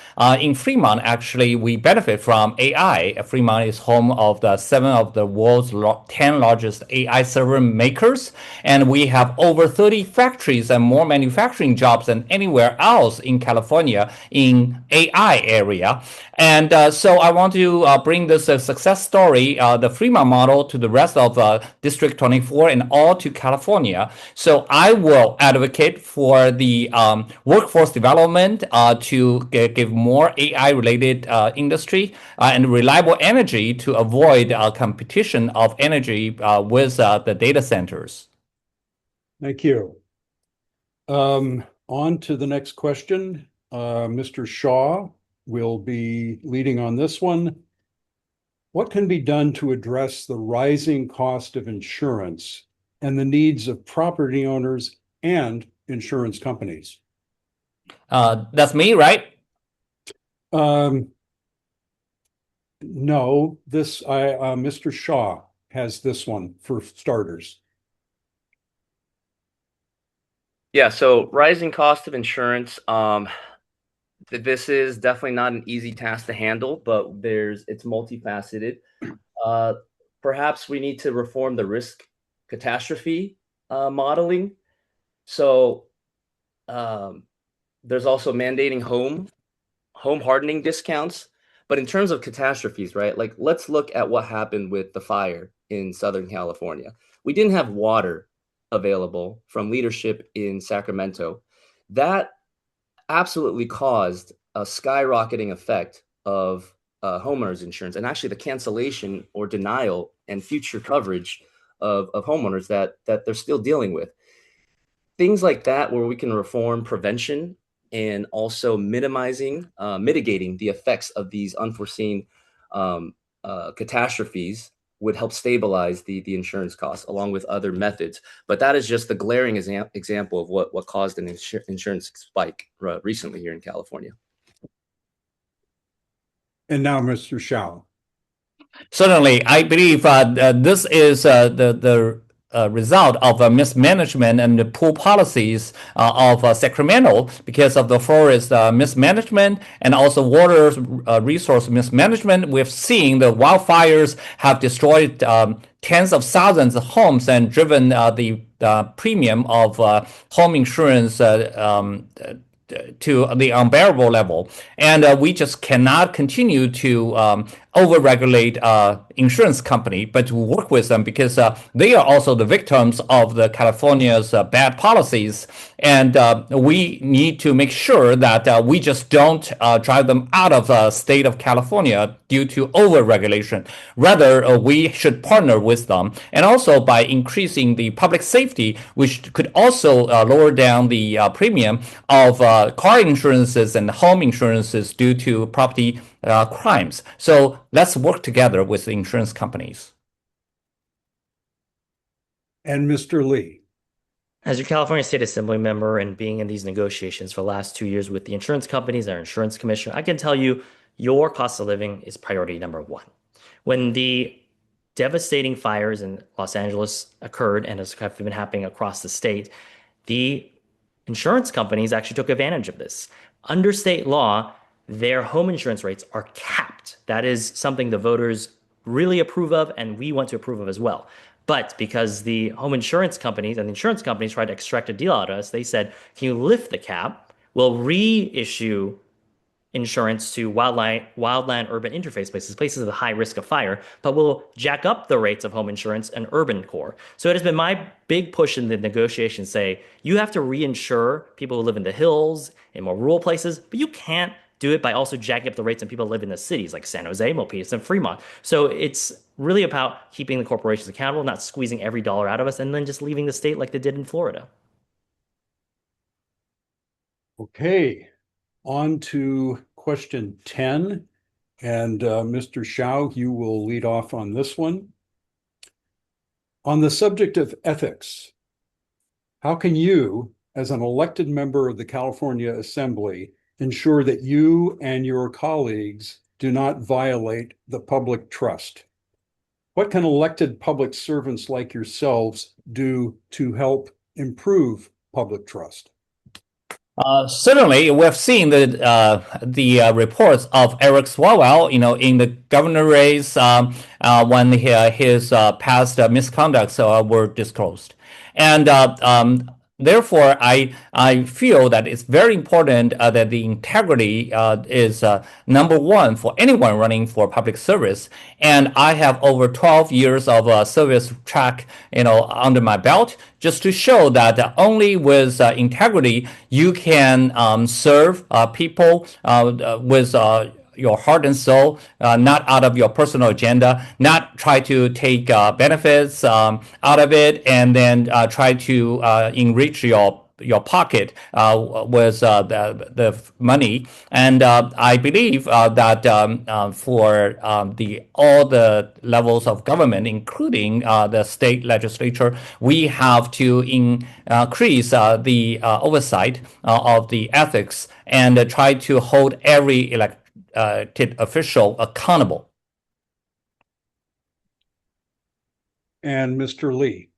Speaker 3: In Fremont, actually, we benefit from AI. Fremont is home of the 7 of the world's 10 largest AI server makers, and we have over 30 factories and more manufacturing jobs than anywhere else in California in AI area. And so I want to bring this success story, the Fremont model, to the rest of District 24 and all to California. So I will advocate for the workforce development to give more AI-related industry and reliable energy to avoid competition of energy with the data centers.
Speaker 1: Thank you. On to the next question. Mr. Shaw will be leading on this one. What can be done to address the rising cost of insurance and the needs of property owners and insurance companies?
Speaker 3: That's me, right?
Speaker 1: No, Mr. Shaw has this one for starters.
Speaker 2: Yeah, so rising cost of insurance. This is definitely not an easy task to handle, but it's multifaceted. Perhaps we need to reform the risk catastrophe modeling. So there's also mandating home hardening discounts. But in terms of catastrophes, right? Like, let's look at what happened with the fire in Southern California. We didn't have water available from leadership in Sacramento. That absolutely caused a skyrocketing effect of homeowners insurance, and actually the cancellation or denial and future coverage of homeowners that they're still dealing with. Things like that, where we can reform prevention and also mitigating the effects of these unforeseen catastrophes, would help stabilize the insurance costs along with other methods. But that is just the glaring example of what caused an insurance spike recently here in California.
Speaker 1: And now, Mr. Shao.
Speaker 3: Certainly, I believe this is the result of mismanagement and the poor policies of Sacramento because of the forest mismanagement and also water resource mismanagement. We've seen the wildfires have destroyed tens of thousands of homes and driven the premium of home insurance to the unbearable level. And we just cannot continue to overregulate insurance company, but to work with them because they are also the victims of the California's bad policies. And we need to make sure that we just don't drive them out of the state of California due to overregulation. Rather, we should partner with them. And also by increasing the public safety, which could also lower down the premium of car insurances and home insurances due to property crimes. So let's work together with the insurance companies.
Speaker 1: And Mr. Lee.
Speaker 4: As your California State Assembly member and being in these negotiations for the last 2 years with the insurance companies, our insurance commissioner, I can tell you your cost of living is priority number one. When the devastating fires in Los Angeles occurred and has been happening across the state, the insurance companies actually took advantage of this. Under state law, their home insurance rates are capped. That is something the voters really approve of, and we want to approve of as well. But because the home insurance companies and the insurance companies tried to extract a deal out of us, they said, can you lift the cap? We'll reissue insurance to wildland urban interface places with a high risk of fire, but we'll jack up the rates of home insurance and urban core. So it has been my big push in the negotiations say, you have to reinsure people who live in the hills, in more rural places, but you can't do it by also jacking up the rates on people who live in the cities like San Jose, Milpitas, and Fremont. So it's really about keeping the corporations accountable, not squeezing every dollar out of us, and then just leaving the state like they did in Florida.
Speaker 1: Okay, on to question 10. And Mr. Shao, you will lead off on this one. On the subject of ethics, how can you, as an elected member of the California Assembly, ensure that you and your colleagues do not violate the public trust? What can elected public servants like yourselves do to help improve public trust?
Speaker 3: Certainly, we've seen the reports of Eric Swalwell, in the governor race when his past misconducts were disclosed, and therefore, I feel that it's very important that the integrity is number one for anyone running for public service. And I have over 12 years of service track, under my belt, just to show that only with integrity you can serve people with your heart and soul, not out of your personal agenda, not try to take benefits out of it and then try to enrich your pocket with the money. And I believe that for all the levels of government, including the state legislature, we have to increase the oversight of the ethics and try to hold every elected official accountable.
Speaker 1: And Mr. Lee.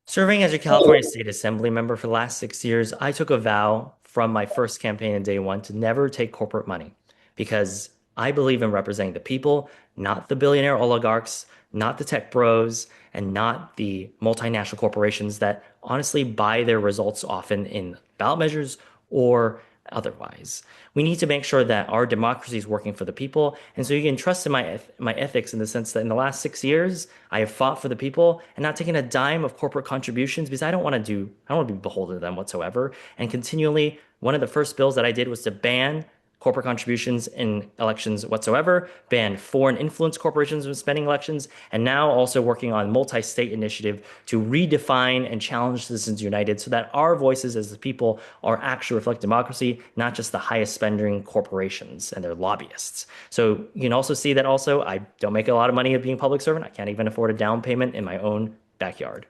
Speaker 4: Serving as your California State Assembly member for the last 6 years, I took a vow from my first campaign in day one to never take corporate money because I believe in representing the people, not the billionaire oligarchs, not the tech bros, and not the multinational corporations that honestly buy their results often in ballot measures or otherwise. We need to make sure that our democracy is working for the people. And so you can trust in my ethics in the sense that in the last 6 years, I have fought for the people and not taken a dime of corporate contributions because I don't want to be beholden to them whatsoever. And continually, one of the first bills that I did was to ban corporate contributions in elections whatsoever, banned foreign influence corporations from spending elections, and now also working on multi-state initiative to redefine and challenge Citizens United so that our voices as the people are actually reflect democracy, not just the highest spending corporations and their lobbyists. So you can also see that also I don't make a lot of money at being a public servant. I can't even afford a down payment in my own backyard.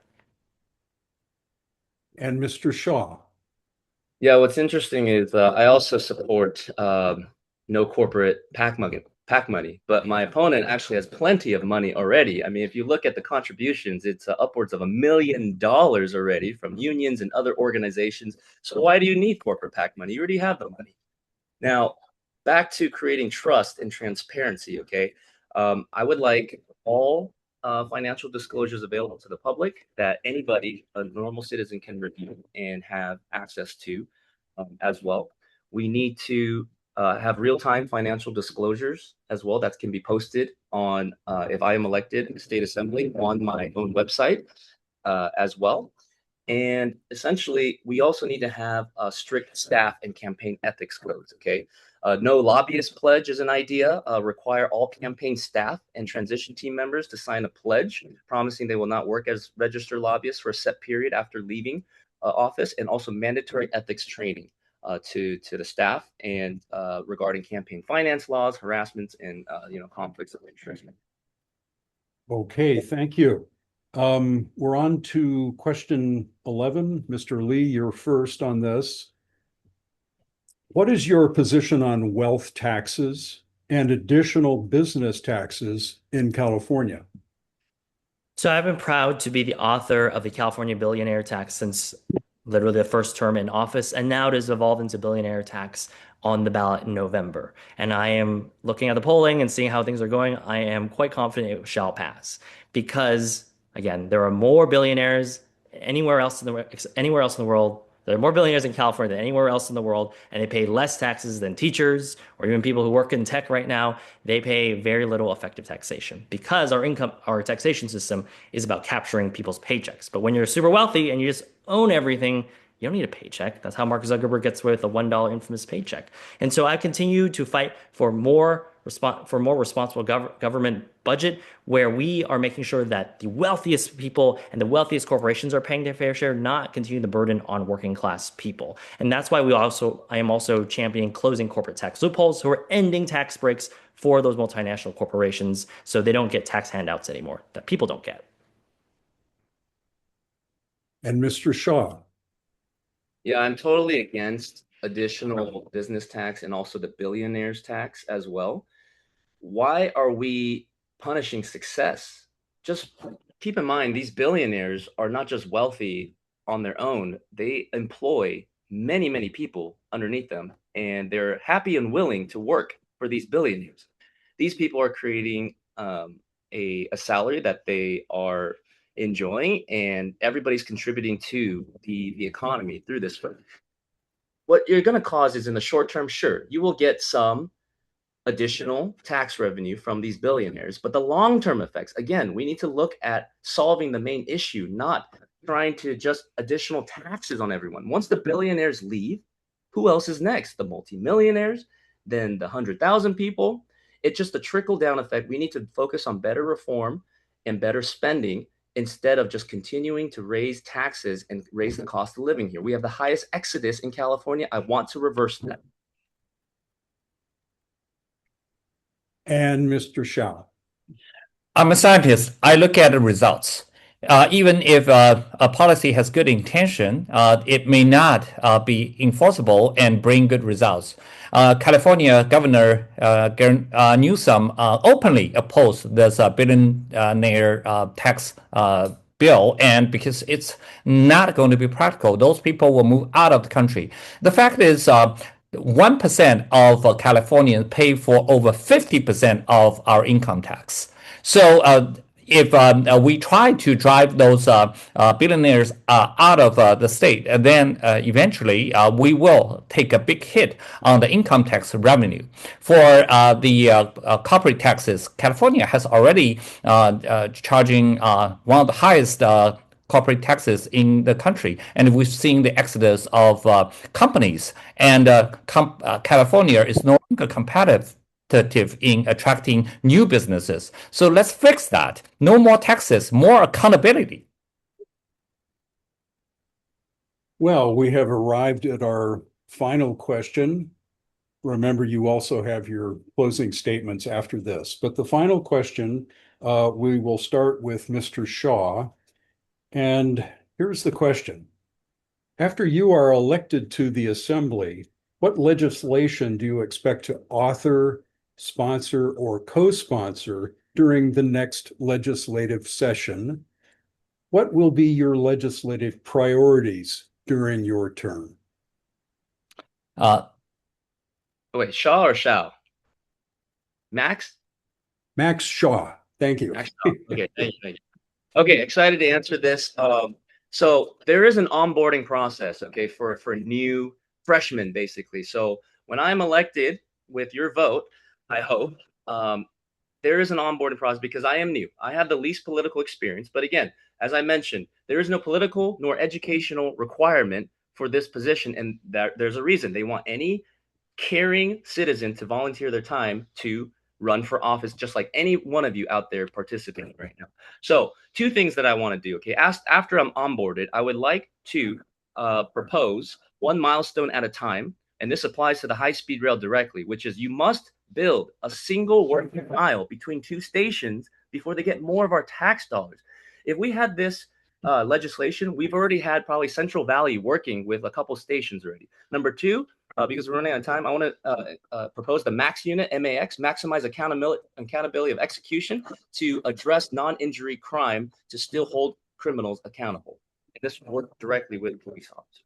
Speaker 1: And Mr. Shaw.
Speaker 2: Yeah, what's interesting is I also support no corporate PAC money, but my opponent actually has plenty of money already. I mean, if you look at the contributions, it's upwards of $1 million already from unions and other organizations. So why do you need corporate PAC money? You already have the money. Now, back to creating trust and transparency, okay? I would like all financial disclosures available to the public that anybody, a normal citizen, can review and have access to as well. We need to have real-time financial disclosures as well that can be posted on, if I am elected state assembly, on my own website as well. And essentially, we also need to have strict staff and campaign ethics codes, okay? No lobbyist pledge is an idea. Require all campaign staff and transition team members to sign a pledge promising they will not work as registered lobbyists for a set period after leaving office, and also mandatory ethics training to the staff and regarding campaign finance laws, harassments, and conflicts of interest.
Speaker 1: Okay, thank you. We're on to question 11. Mr. Lee, you're first on this. What is your position on wealth taxes and additional business taxes in California?
Speaker 4: So I've been proud to be the author of the California billionaire tax since literally the first term in office, and now it has evolved into billionaire tax on the ballot in November. And I am looking at the polling and seeing how things are going. I am quite confident it shall pass because, again, there are more billionaires anywhere else in the world. There are more billionaires in California than anywhere else in the world, and they pay less taxes than teachers or even people who work in tech right now. They pay very little effective taxation because our taxation system is about capturing people's paychecks. But when you're super wealthy and you just own everything, you don't need a paycheck. That's how Mark Zuckerberg gets away with a $1 infamous paycheck. And so I continue to fight for more responsible government budget where we are making sure that the wealthiest people and the wealthiest corporations are paying their fair share, not continue the burden on working class people. And that's why I am also championing closing corporate tax loopholes. So we're ending tax breaks for those multinational corporations so they don't get tax handouts anymore that people don't get.
Speaker 1: And Mr. Shaw.
Speaker 2: Yeah, I'm totally against additional business tax and also the billionaires tax as well. Why are we punishing success? Just keep in mind, these billionaires are not just wealthy on their own. They employ many, many people underneath them, and they're happy and willing to work for these billionaires. These people are creating a salary that they are enjoying, and everybody's contributing to the economy through this. What you're going to cause is in the short term, sure, you will get some additional tax revenue from these billionaires, but the long-term effects, again, we need to look at solving the main issue, not trying to just additional taxes on everyone. Once the billionaires leave, who else is next? The multimillionaires, then the 100,000 people. It's just a trickle-down effect. We need to focus on better reform and better spending instead of just continuing to raise taxes and raise the cost of living here. We have the highest exodus in California. I want to reverse that.
Speaker 1: And Mr. Shao.
Speaker 3: I'm a scientist. I look at the results. Even if a policy has good intention, it may not be enforceable and bring good results. California Governor Newsom openly opposed this billionaire tax bill, and because it's not going to be practical, those people will move out of the country. The fact is, 1% of Californians pay for over 50% of our income tax. So if we try to drive those billionaires out of the state, then eventually we will take a big hit on the income tax revenue. For the corporate taxes, California has already charging one of the highest corporate taxes in the country. And we've seen the exodus of companies, and California is no longer competitive in attracting new businesses. So let's fix that. No more taxes, more accountability.
Speaker 1: Well, we have arrived at our final question. Remember, you also have your closing statements after this. But the final question, we will start with Mr. Shaw. And here's the question. After you are elected to the Assembly, what legislation do you expect to author, sponsor, or co-sponsor during the next legislative session? What will be your legislative priorities during your term?
Speaker 2: Wait, Shaw or Shao? Max?
Speaker 1: Max Shaw. Thank you.
Speaker 2: Max Shaw. Okay, thank you. Okay, excited to answer this. So there is an onboarding process, okay, for new freshmen, basically. So when I'm elected with your vote, I hope, there is an onboarding process because I am new. I have the least political experience. But again, as I mentioned, there is no political nor educational requirement for this position. And there's a reason. They want any caring citizen to volunteer their time to run for office, just like any one of you out there participating right now. So two things that I want to do. Okay, after I'm onboarded, I would like to propose one milestone at a time. And this applies to the high-speed rail directly, which is you must build a single working mile between two stations before they get more of our tax dollars. If we had this legislation, we've already had probably Central Valley working with a couple stations already. Number two, because we're running out of time, I want to propose the MAX unit, MAX, maximize accountability of execution to address non-injury crime to still hold criminals accountable. And this will work directly with police officers.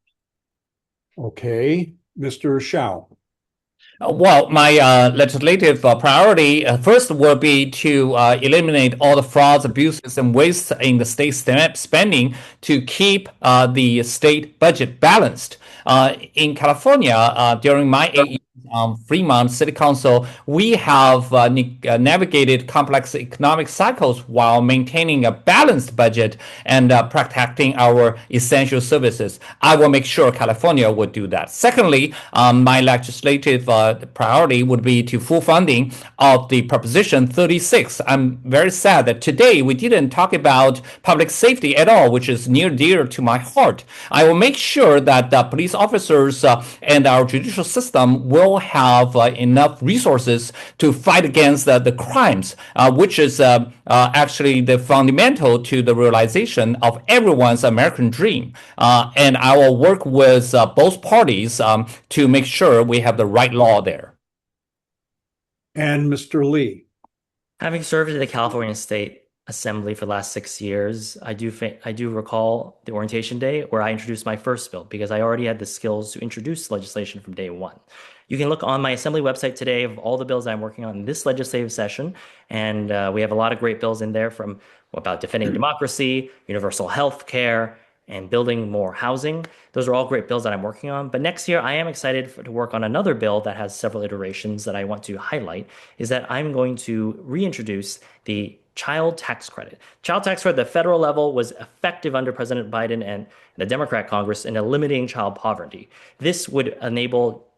Speaker 1: Okay, Mr. Shao.
Speaker 3: Well, my legislative priority first will be to eliminate all the frauds, abuses, and waste in the state spending to keep the state budget balanced. In California, during my 8 years Fremont City Council, we have navigated complex economic cycles while maintaining a balanced budget and protecting our essential services. I will make sure California would do that. Secondly, my legislative priority would be to full funding of the Proposition 36. I'm very sad that today we didn't talk about public safety at all, which is near dear to my heart. I will make sure that police officers and our judicial system will have enough resources to fight against the crimes, which is actually the fundamental to the realization of everyone's American dream. And I will work with both parties to make sure we have the right law there.
Speaker 1: And Mr. Lee.
Speaker 4: Having served in the California State Assembly for the last 6 years, I do recall the orientation day where I introduced my first bill because I already had the skills to introduce legislation from day one. You can look on my Assembly website today of all the bills I'm working on in this legislative session, and we have a lot of great bills in there from about defending democracy, universal health care, and building more housing. Those are all great bills that I'm working on. But next year, I am excited to work on another bill that has several iterations that I want to highlight, is that I'm going to reintroduce the child tax credit. Child tax credit at the federal level was effective under President Biden and the Democrat Congress in eliminating child poverty. This would enable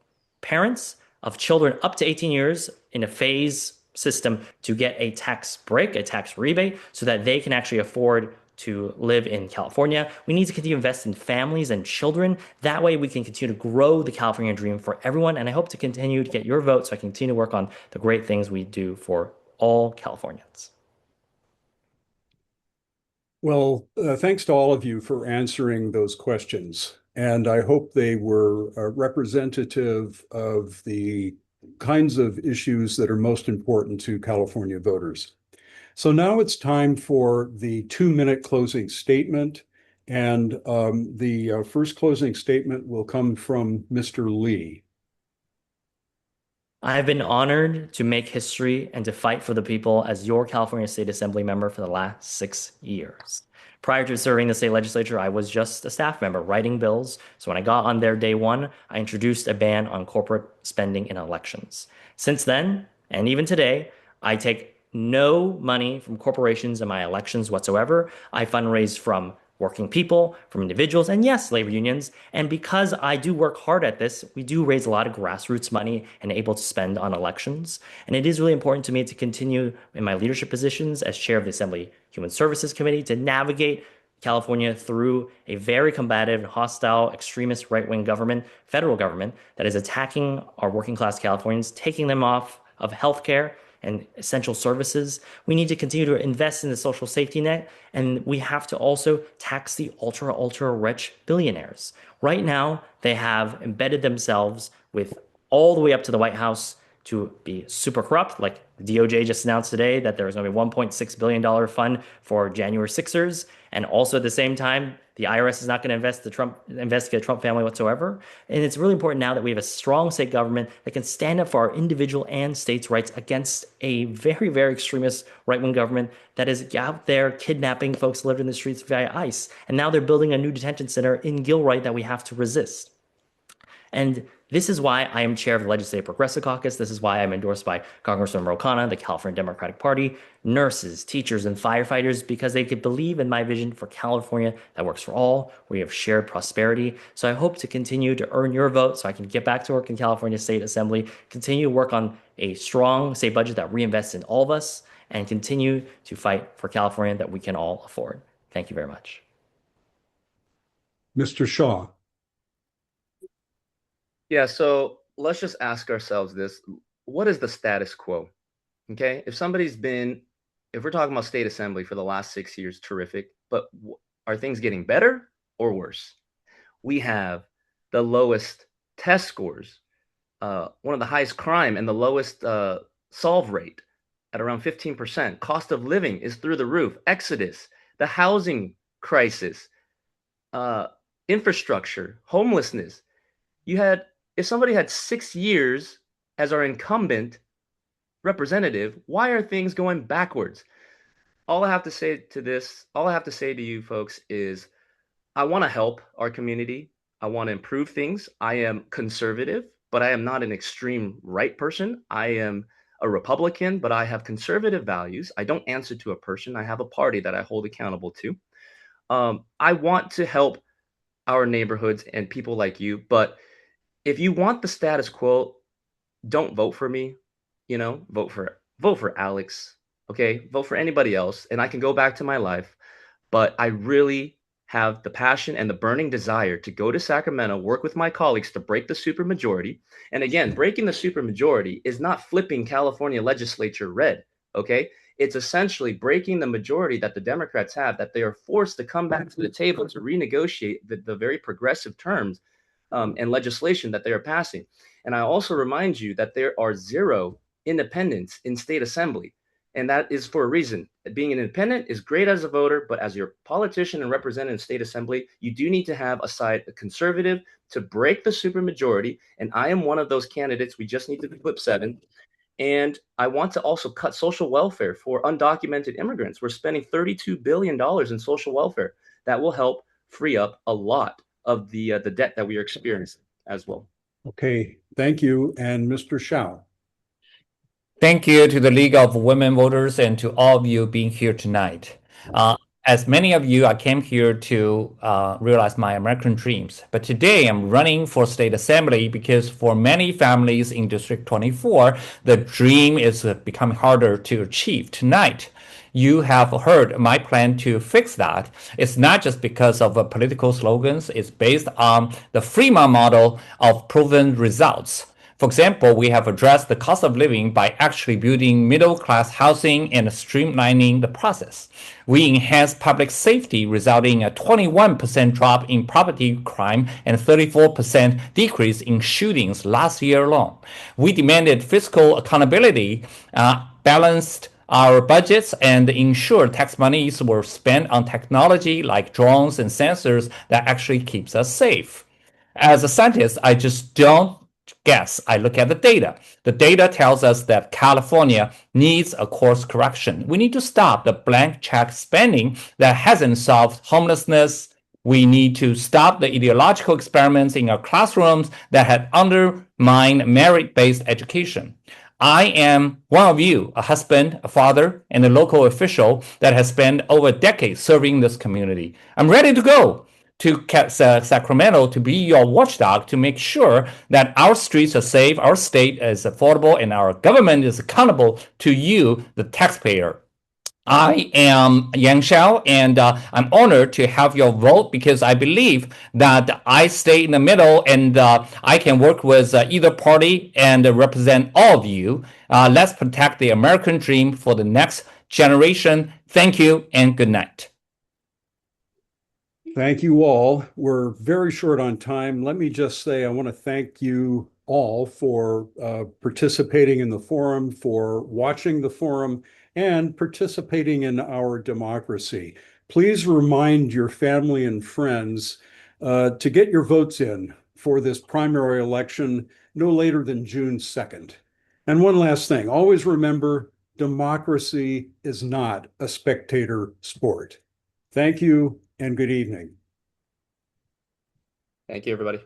Speaker 4: parents of children up to 18 years in a phase system to get a tax break, a tax rebate, so that they can actually afford to live in California. We need to continue to invest in families and children. That way we can continue to grow the California dream for everyone. And I hope to continue to get your vote so I can continue to work on the great things we do for all Californians.
Speaker 1: Well, thanks to all of you for answering those questions. And I hope they were representative of the kinds of issues that are most important to California voters. So now it's time for the 2-minute closing statement. And the first closing statement will come from Mr. Lee.
Speaker 4: I have been honored to make history and to fight for the people as your California State Assembly member for the last 6 years. Prior to serving the state legislature, I was just a staff member writing bills. So when I got on there day one, I introduced a ban on corporate spending in elections. Since then, and even today, I take no money from corporations in my elections whatsoever. I fundraise from working people, from individuals, and yes, labor unions. And because I do work hard at this, we do raise a lot of grassroots money and able to spend on elections. And it is really important to me to continue in my leadership positions as chair of the Assembly Human Services Committee to navigate California through a very combative, hostile, extremist right-wing government, federal government, that is attacking our working class Californians, taking them off of healthcare and essential services. We need to continue to invest in the social safety net, and we have to also tax the ultra rich billionaires. Right now, they have embedded themselves with all the way up to the White House to be super corrupt. Like the DOJ just announced today that there is going to be a $1.6 billion fund for January 6ers. And also at the same time, the IRS is not going to investigate the Trump family whatsoever. And it's really important now that we have a strong state government that can stand up for our individual and states' rights against a very extremist right-wing government that is out there kidnapping folks who lived in the streets via ICE. And now they're building a new detention center in Gilroy that we have to resist. And this is why I am chair of the Legislative Progressive Caucus. This is why I'm endorsed by Congressman Rokana, the California Democratic Party, nurses, teachers, and firefighters, because they could believe in my vision for California that works for all, where we have shared prosperity. So I hope to continue to earn your vote so I can get back to work in California State Assembly, continue to work on a strong state budget that reinvests in all of us, and continue to fight for California that we can all afford. Thank you very much.
Speaker 1: Mr. Shaw.
Speaker 2: Yeah, so let's just ask ourselves this. What is the status quo? Okay, if we're talking about state assembly for the last 6 years, terrific, but are things getting better or worse? We have the lowest test scores, one of the highest crime and the lowest solve rate at around 15%. Cost of living is through the roof. Exodus, the housing crisis, infrastructure, homelessness. If somebody had 6 years as our incumbent representative, why are things going backwards? All I have to say to you folks is I want to help our community. I want to improve things. I am conservative, but I am not an extreme right person. I am a Republican, but I have conservative values. I don't answer to a person. I have a party that I hold accountable to. I want to help our neighborhoods and people like you, but if you want the status quo, don't vote for me. Vote for Alex. Okay, vote for anybody else, and I can go back to my life. But I really have the passion and the burning desire to go to Sacramento, work with my colleagues to break the supermajority. And again, breaking the supermajority is not flipping California legislature red. Okay, it's essentially breaking the majority that the Democrats have, that they are forced to come back to the table to renegotiate the very progressive terms and legislation that they are passing. And I also remind you that there are 0 independents in state assembly. And that is for a reason. Being an independent is great as a voter, but as your politician and representative in state assembly, you do need to have a conservative to break the supermajority. And I am one of those candidates. We just need to flip 7. And I want to also cut social welfare for undocumented immigrants. We're spending $32 billion in social welfare. That will help free up a lot of the debt that we are experiencing as well.
Speaker 1: Okay, thank you. And Mr. Shao.
Speaker 3: Thank you to the League of Women Voters and to all of you being here tonight. As many of you, I came here to realize my American dreams. But today I'm running for state assembly because for many families in District 24, the dream is becoming harder to achieve. Tonight, you have heard my plan to fix that. It's not just because of political slogans. It's based on the Fremont model of proven results. For example, we have addressed the cost of living by actually building middle-class housing and streamlining the process. We enhanced public safety, resulting in a 21% drop in property crime and 34% decrease in shootings last year alone. We demanded fiscal accountability, balanced our budgets, and ensured tax monies were spent on technology like drones and sensors that actually keeps us safe. As a scientist, I just don't guess. I look at the data. The data tells us that California needs a course correction. We need to stop the blank check spending that hasn't solved homelessness. We need to stop the ideological experiments in our classrooms that had undermined merit-based education. I am one of you, a husband, a father, and a local official that has spent over a decade serving this community. I'm ready to go to Sacramento to be your watchdog to make sure that our streets are safe, our state is affordable, and our government is accountable to you, the taxpayer. I am Yang Shao, and I'm honored to have your vote because I believe that I stay in the middle and I can work with either party and represent all of you. Let's protect the American dream for the next generation. Thank you and good night.
Speaker 1: Thank you all. We're very short on time. Let me just say I want to thank you all for participating in the forum, for watching the forum, and participating in our democracy. Please remind your family and friends to get your votes in for this primary election no later than June 2nd. And one last thing, always remember, democracy is not a spectator sport. Thank you and good evening.
Speaker 2: Thank you, everybody.